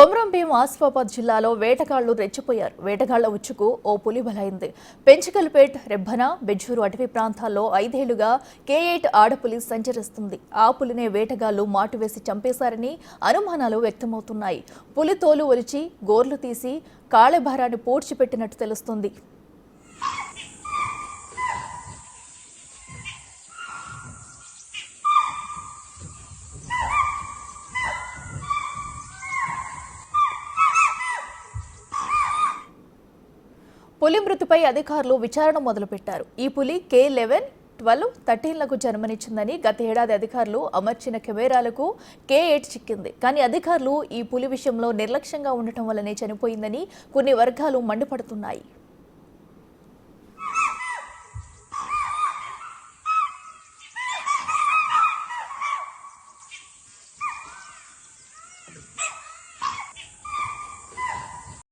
కొమరంభీం ఆసిఫాబాద్ జిల్లాలో వేటగాళ్లు రెచ్చిపోయారు. వేటగాళ్ల ఉచ్చుకు ఓ పులి బలైంది. పెంచికల్పేట్, రెబ్బన, బెజ్జూరు అటవీ ప్రాంతాల్లో 5 ఏళ్లుగా K8 ఆడపులి సంచరిస్తుంది. ఆ పులినే వేటగాళ్లు మాటువేసి చంపేశారని అనుమానాలు వ్యక్తమవుతున్నాయి. పులి తోలు ఒలిచి గోర్లు తీసి కాళభారాన్ని పూడ్చిపెట్టినట్టు తెలుస్తుంది. పులి మృతిపై అధికారులు విచారణ మొదలుపెట్టారు. ఈ పులి K11, 12, 13లకు జన్మనిచ్చిందని గత ఏడాది అధికారులు అమర్చిన కెమెరాలకు K8 చిక్కింది. కానీ అధికారులు ఈ పులి విషయంలో నిర్లక్ష్యంగా ఉండటం వల్లనే చనిపోయిందని కొన్ని వర్గాలు మండిపడుతున్నాయి.